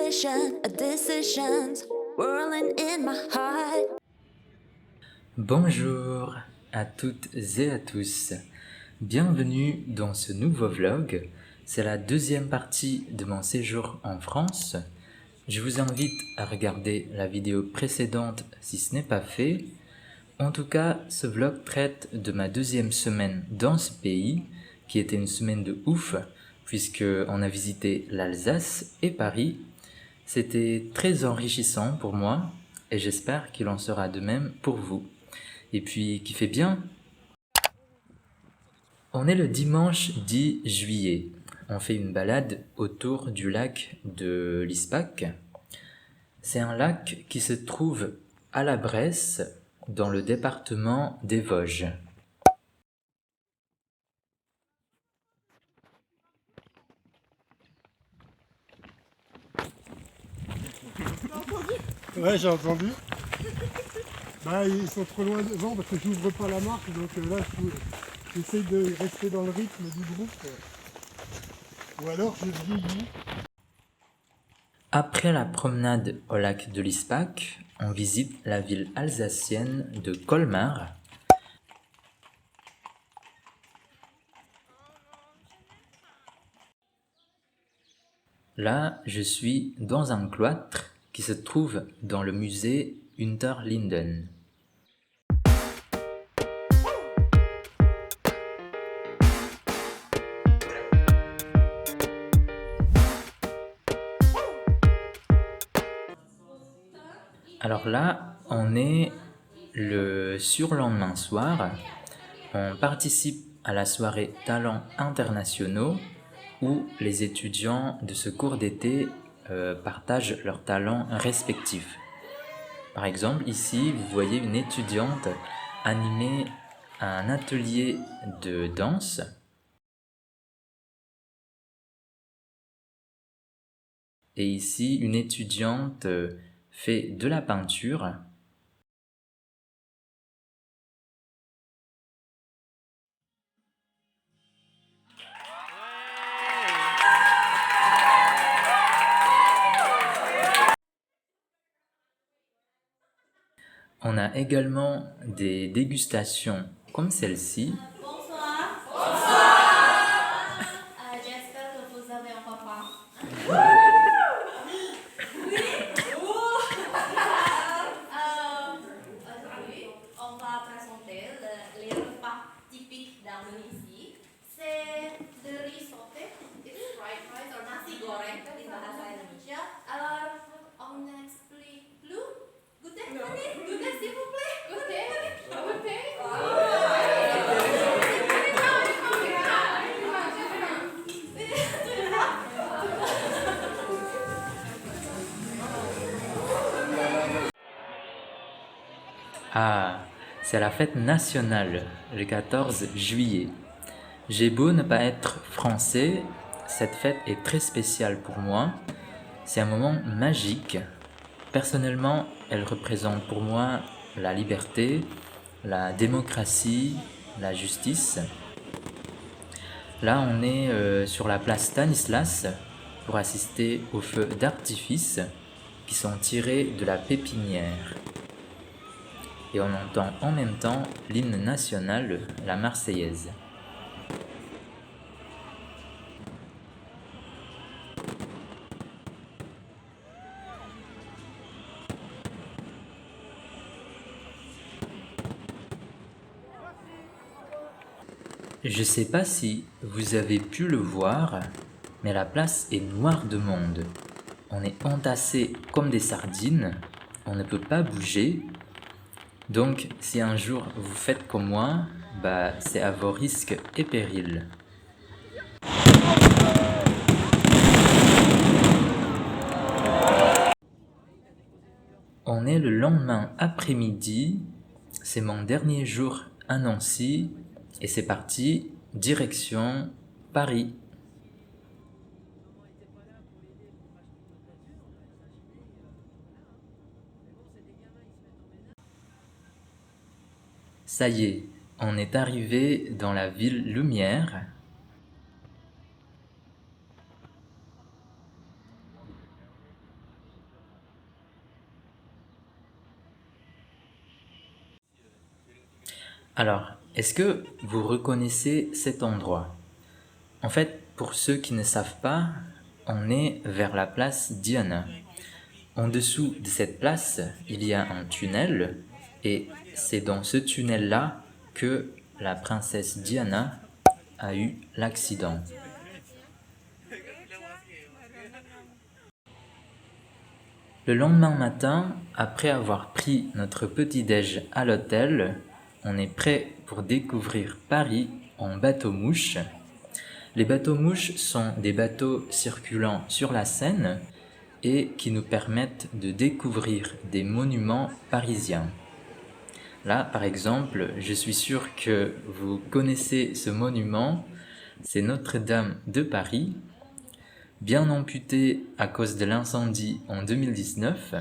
collision of decisions whirling in my heart. Bonjour à toutes et à tous, bienvenue dans ce nouveau vlog. C'est la deuxième partie de mon séjour en France. Je vous invite à regarder la vidéo précédente si ce n'est pas fait. En tout cas, ce vlog traite de ma deuxième semaine dans ce pays, qui était une semaine de ouf, puisqu'on a visité l'Alsace et Paris. C'était très enrichissant pour moi, et j'espère qu'il en sera de même pour vous. Et puis, kiffez bien! On est le dimanche 10 juillet. On fait une balade autour du lac de l'Ispac. C'est un lac qui se trouve à la Bresse, dans le département des Vosges. Ouais, j'ai entendu. Bah, ils sont trop loin devant parce que j'ouvre pas la marque, donc là, j'essaye de rester dans le rythme du groupe. Ou alors, je vieillis. Après la promenade au lac de l'Ispac, on visite la ville alsacienne de Colmar. Là, je suis dans un cloître qui se trouve dans le musée Unterlinden. Alors là, on est le surlendemain soir. On participe à la soirée Talents internationaux où les étudiants de ce cours d'été partagent leurs talents respectifs. Par exemple, ici, vous voyez une étudiante animer un atelier de danse. Et ici, une étudiante fait de la peinture. On a également des dégustations comme celle-ci. Bonsoir. J'espère que vous avez un papa. Aujourd'hui, on va présenter les repas typiques d'Indonésie. C'est le riz sauté, it's fried rice or nasi goreng di bahasa Indonesia. Alors, on explique plus. Goûtez, goûtez s'il vous plaît. Goûtez. Ah, c'est la fête nationale, le 14 juillet. J'ai beau ne pas être français, cette fête est très spéciale pour moi. C'est un moment magique. Personnellement, elle représente pour moi la liberté, la démocratie, la justice. Là, on est sur la place Stanislas pour assister aux feux d'artifice qui sont tirés de la pépinière. Et on entend en même temps l'hymne national, la Marseillaise. Je sais pas si vous avez pu le voir, mais la place est noire de monde. On est entassés comme des sardines, on ne peut pas bouger. Donc, si un jour vous faites comme moi, c'est à vos risques et périls. On est le lendemain après-midi, c'est mon dernier jour à Nancy, et c'est parti, direction Paris. Ça y est, on est arrivé dans la ville Lumière. Alors, est-ce que vous reconnaissez cet endroit? En fait, pour ceux qui ne savent pas, on est vers la place Diana. En dessous de cette place, il y a un tunnel et c'est dans ce tunnel-là que la princesse Diana a eu l'accident. Le lendemain matin, après avoir pris notre petit-déj à l'hôtel, on est prêt pour découvrir Paris en bateau-mouche. Les bateaux-mouches sont des bateaux circulant sur la Seine et qui nous permettent de découvrir des monuments parisiens. Là, par exemple, je suis sûr que vous connaissez ce monument, c'est Notre-Dame de Paris, bien amputé à cause de l'incendie en 2019.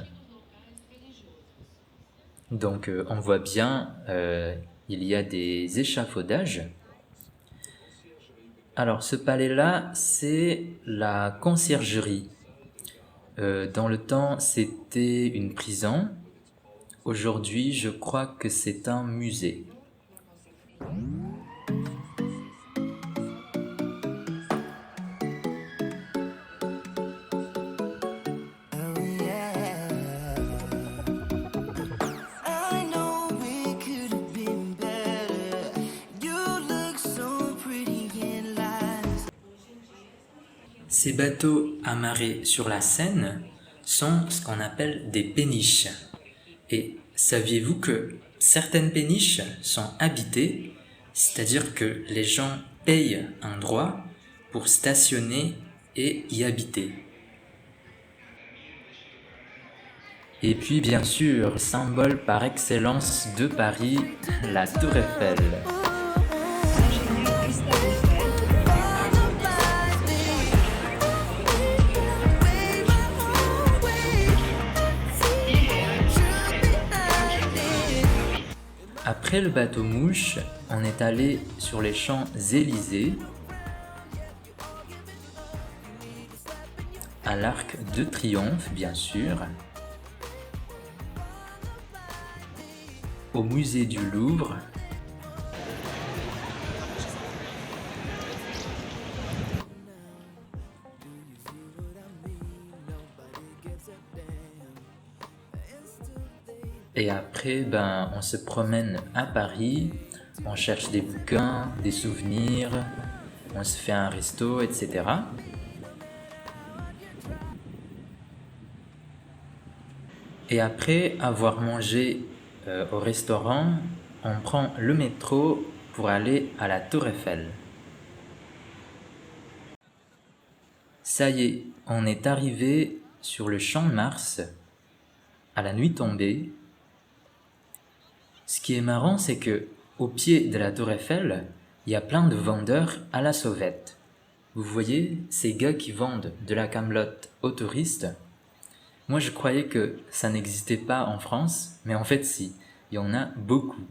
Donc on voit bien, il y a des échafaudages. Alors ce palais-là, c'est la conciergerie. Dans le temps, c'était une prison. Aujourd'hui, je crois que c'est un musée. I know it could have been better. You look so pretty in lies. Ces bateaux amarrés sur la Seine sont ce qu'on appelle des péniches. Et saviez-vous que certaines péniches sont habitées, c'est-à-dire que les gens payent un droit pour stationner et y habiter. Et puis bien sûr, symbole par excellence de Paris, la Tour Eiffel. Après le bateau-mouche, on est allé sur les Champs-Élysées, à l'Arc de Triomphe, bien sûr, au musée du Louvre, et après, on se promène à Paris, on cherche des bouquins, des souvenirs, on se fait un resto, etc. Et après avoir mangé au restaurant, on prend le métro pour aller à la Tour Eiffel. Ça y est, on est arrivé sur le Champ de Mars, à la nuit tombée. Ce qui est marrant, c'est que au pied de la Tour Eiffel, il y a plein de vendeurs à la sauvette. Vous voyez, ces gars qui vendent de la camelote aux touristes. Moi, je croyais que ça n'existait pas en France, mais en fait, si, il y en a beaucoup.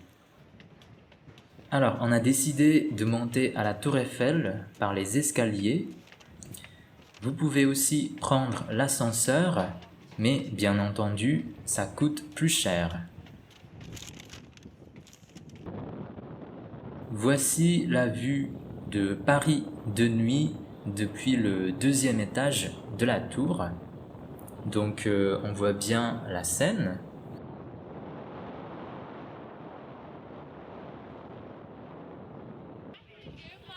Alors, on a décidé de monter à la Tour Eiffel par les escaliers. Vous pouvez aussi prendre l'ascenseur, mais bien entendu, ça coûte plus cher. Voici la vue de Paris de nuit depuis le 2e étage de la tour. Donc on voit bien la Seine.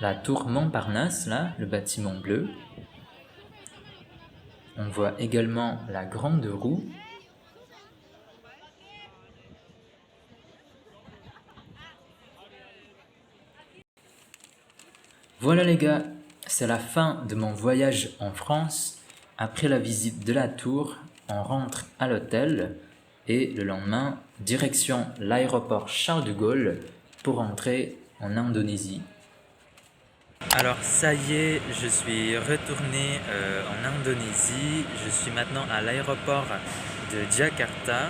La tour Montparnasse, là, le bâtiment bleu. On voit également la Grande Roue. Voilà les gars, c'est la fin de mon voyage en France. Après la visite de la tour, on rentre à l'hôtel et le lendemain, direction l'aéroport Charles de Gaulle pour rentrer en Indonésie. Alors ça y est, je suis retourné en Indonésie. Je suis maintenant à l'aéroport de Jakarta.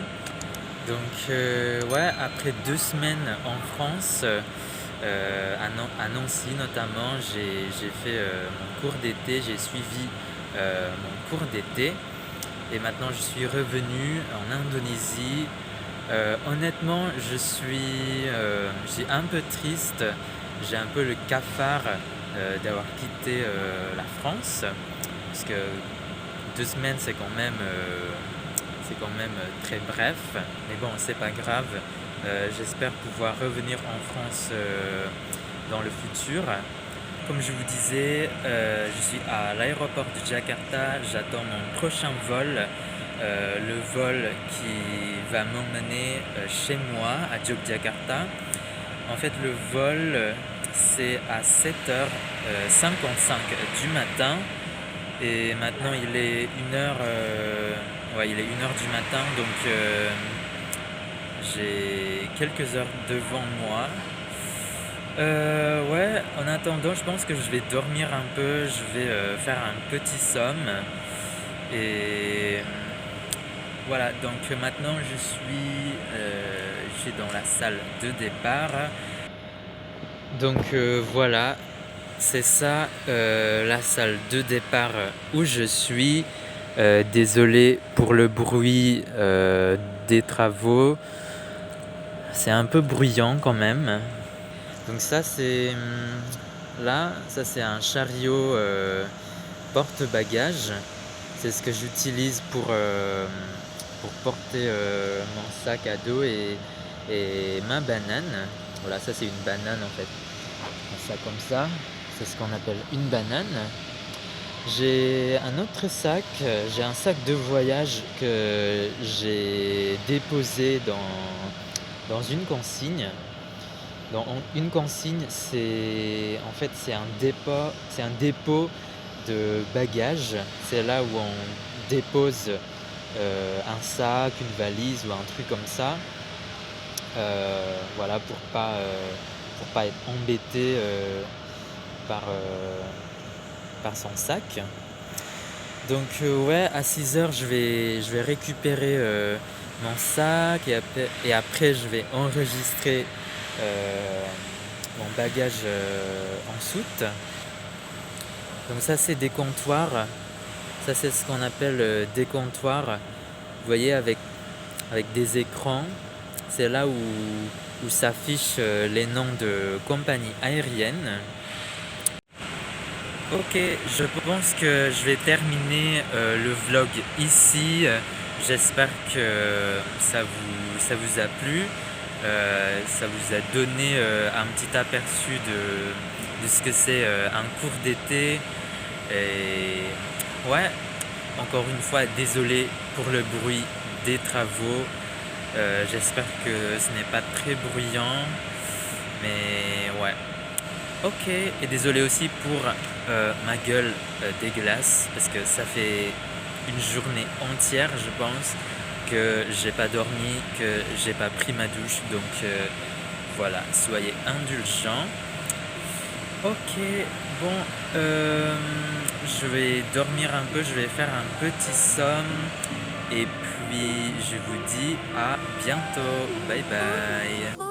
Donc ouais, après 2 semaines en France, à Nancy notamment, j'ai fait mon cours d'été, j'ai suivi mon cours d'été et maintenant je suis revenu en Indonésie Honnêtement, je suis un peu triste, j'ai un peu le cafard d'avoir quitté la France, parce que 2 semaines c'est quand même très bref, mais bon, c'est pas grave. J'espère pouvoir revenir en France dans le futur. Comme je vous disais, je suis à l'aéroport de Jakarta, j'attends mon prochain vol, le vol qui va m'emmener chez moi à Yogyakarta. En fait, le vol, c'est à 7h55 du matin, et maintenant il est 1h, il est 1h du matin, donc j'ai quelques heures devant moi. En attendant, je pense que je vais dormir un peu, je vais faire un petit somme. Et voilà, donc maintenant je suis dans la salle de départ. Donc voilà, c'est ça la salle de départ où je suis. Désolé pour le bruit des travaux, c'est un peu bruyant quand même. Donc ça c'est ça c'est un chariot porte-bagages. C'est ce que j'utilise pour porter mon sac à dos et ma banane. Voilà, ça c'est une banane en fait. Ça comme ça, c'est ce qu'on appelle une banane. J'ai un autre sac, j'ai un sac de voyage que j'ai déposé dans une consigne. Dans une consigne, c'est un dépôt de bagages. C'est là où on dépose un sac, une valise ou un truc comme ça. Voilà, pour pas être embêté par son sac. Donc à 6h je vais récupérer mon sac, et après je vais enregistrer mon bagage en soute. Donc ça c'est des comptoirs, ça c'est ce qu'on appelle des comptoirs. Vous voyez, avec des écrans, c'est là où s'affichent les noms de compagnies aériennes. Ok, je pense que je vais terminer le vlog ici. J'espère que ça vous a plu. Ça vous a donné un petit aperçu de ce que c'est un cours d'été. Et ouais, encore une fois, désolé pour le bruit des travaux. J'espère que ce n'est pas très bruyant. Mais ouais. Ok, et désolé aussi pour ma gueule dégueulasse, parce que ça fait une journée entière, je pense, que j'ai pas dormi, que j'ai pas pris ma douche, donc voilà, soyez indulgents. Ok, bon, je vais dormir un peu, je vais faire un petit somme, et puis je vous dis à bientôt, bye bye.